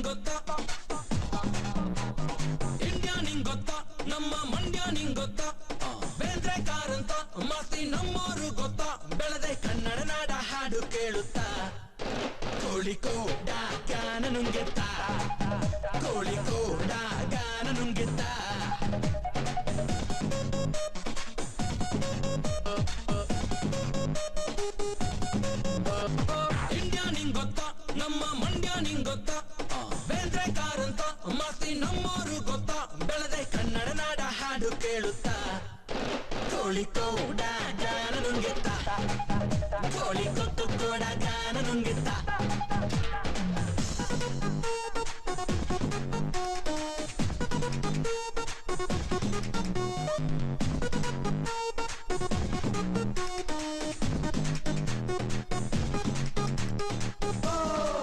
ನಿಂಗೊತ್ತಾ India ನಿಂಗೊತ್ತಾ ನಮ್ಮ ಮಂಡ್ಯ ನಿಂಗೊತ್ತಾ ಬೇಂದ್ರೆ ಕಾರಂತ ಮಾಸ್ತಿ ನಮ್ಮೋರು ಗೊತ್ತಾ ಬೆಳೆದೆ ಕನ್ನಡ ನಾಡ ಹಾಡು ಕೇಳುತ್ತಾ ಕೋಳಿಕೋಡ ಗಾನ ನುಂಗೆತ್ತಾ ಕೋಳಿಕೋಡ ಗಾನ ನುಂಗೆತ್ತಾ ಇಂಡಿಯಾ ನಿಂಗೊತ್ತಾ ನಮ್ಮ ಮಂಡ್ಯ ನಿಂಗೊತ್ತಾ ಬೇಂದ್ರೆ ಕಾರಂತ ಮಾಸ್ತಿ ನಮ್ಮೋರು ಗೊತ್ತಾ ಬೆಳೆದೆ ಕನ್ನಡ ನಾಡ ಹಾಡು ಕೇಳುತ್ತಾ ಕೋಳಿಕೋಡ ಗಾನ ನುಂಗೆತ್ತಾ ಕೋಳಿಕೋಡ ಗಾನ ನುಂಗೆತ್ತಾ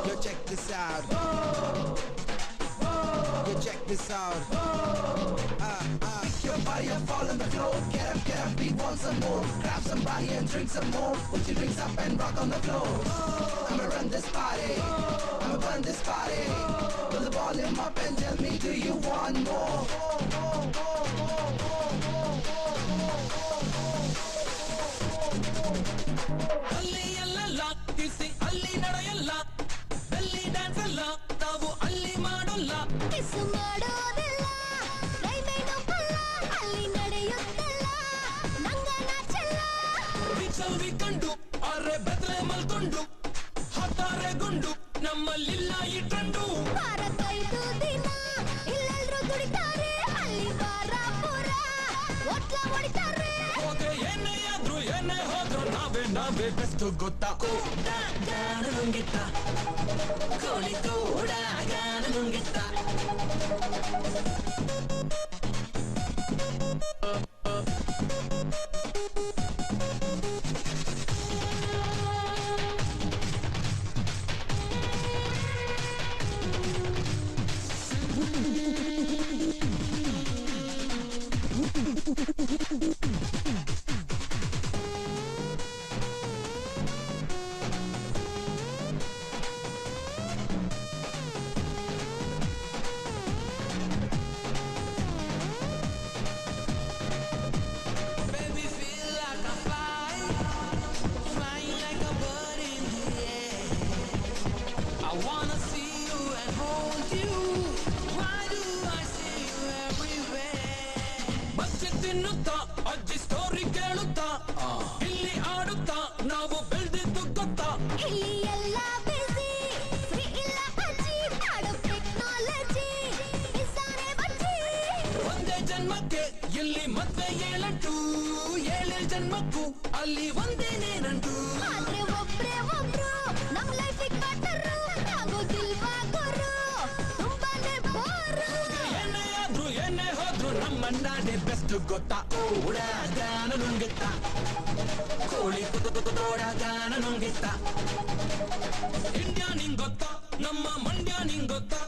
Yo, check this out. Yo, check this out. Pick your body up, fall on the floor. Get up, we want some more. Grab somebody and drink some more. Put your drinks up and rock on the floor. I'ma run this party. I'ma burn this party. Put the volume up and tell me, do you want more? ಅಲ್ಲಿ ಎಲ್ಲೆಲ್ಲ ಕಿಸಿ ಅಲ್ಲಿ ನಡೆಯಲ್ಲ belly dance ಎಲ್ಲ ತಾವು ಅಲ್ಲಿ ಮಾಡೋಲ್ಲ ಕಿಸು ಮಾಡೋದಿಲ್ಲ ರೈಮೈ ನಂಬಲ್ಲ ಅಲ್ಲಿ ನಡೆಯುತ್ತಲ್ಲ ನಂಗ ನಾಚಲ್ಲ ಬಿಚ್ಚಲ್ವಿ ಕಂಡು ಅರೆ ಬೆದ್ರೆ ಮಲ್ಕೊಂಡು ಹತ್ತಾರೆ ಗುಂಡು ನಮ್ಮಲ್ಲಿಲ್ಲ ಈ ಟ್ರೆಂಡು ಭಾರತ 5 ದಿನ ಇಲ್ಲೆಲ್ರೂ ದುಡಿತಾರೆ ಅಲ್ಲಿ ಬಾರಾಪುರ ಒಟ್ಲ ಹೊಡಿತಾರೆ ಹೋದ್ರೆ ಏನೇ ಆದ್ರೂ ಏನೇ ಹೋದ್ರು ನಾವೇ ಬೆಸ್ಟ್ ಗೊತ್ತಾ ಕೋಡ ಗಾನ ನುಂಗಿತ್ತ ಕೋಳಿಕೋಡ ಗಾನ ನುಂಗಿತ್ತ Baby, feel like I'm flying like a bird in the air. I wanna see you and hold you. Why do I see you everywhere? ಬಚ್ಚಿ ತಿನ್ನುತ್ತಾ ಅಜ್ಜಿ ಸ್ಟೋರಿ ಕೇಳುತ್ತಾ ಇಲ್ಲಿ ಆಡುತ್ತಾ ನಾವು ಬೆಳೆದಿದ್ದು ಗೊತ್ತಾ ಇಲ್ಲಿ ಎಲ್ಲ ಬಿಸಿ ಫ್ರೀ ಇಲ್ಲ ಅಜ್ಜಿ ಮಾಡು ಟೆಕ್ನಾಲಜಿ ಇಸಾನೆ ಬಜ್ಜಿ ಒಂದೇ ಜನ್ಮಕ್ಕೆ ಇಲ್ಲಿ ಮದ್ವೆ 7 ಜನ್ಮಕ್ಕೂ ಅಲ್ಲಿ ಒಂದೇನೇ ನಂಟು ಆದ್ರೆ ಒಬ್ರು ನಮ್ ಲೈಫಿಗೆ ಪಾರ್ಟ್ನರು ಆಗೋದಿಲ್ವಾ ಗುರು ತುಂಬಾನೇ ಬೋರು ಏನೇ ಆದ್ರೂ ಏನೇ ಹೋದ್ರು ನಮ್ಮ ನಾಡೇ ಬೆಸ್ಟ್ ಗೊತ್ತಾ ಕೋಡ ಗಾನ ನುಂಗಿತ್ತ ಕೋಳಿಕೋಡ ಗಾನ ನುಂಗಿತ್ತ ಇಂಡಿಯಾ ನಿಂಗೊತ್ತಾ ನಮ್ಮ ಮಂಡ್ಯ ನಿಂಗೊತ್ತಾ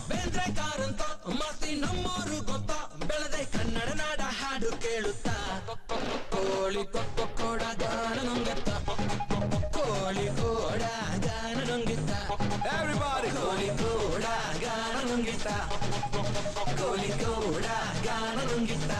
ಬೇಂದ್ರೆ ಕಾರಂತ ಮಾಸ್ತಿ ನಮ್ಮೋರು ಗೊತ್ತಾ ಬೆಳೆದೆ ಕನ್ನಡ ನಾಡ ಹಾಡು ಕೇಳುತ್ತಾ ಕೋಳಿಕೋಡ ಗಾನ ನುಂಗಿತ್ತ ಕೋಳಿಕೋಡ ಗಾನ ನುಂಗಿತ್ತ Everybody, ಕೋಳಿಕೋಡ ಗಾನ ನುಂಗಿತ್ತ ಕೋಳಿಕೋಡ ಗಾನ ನುಂಗಿತ್ತ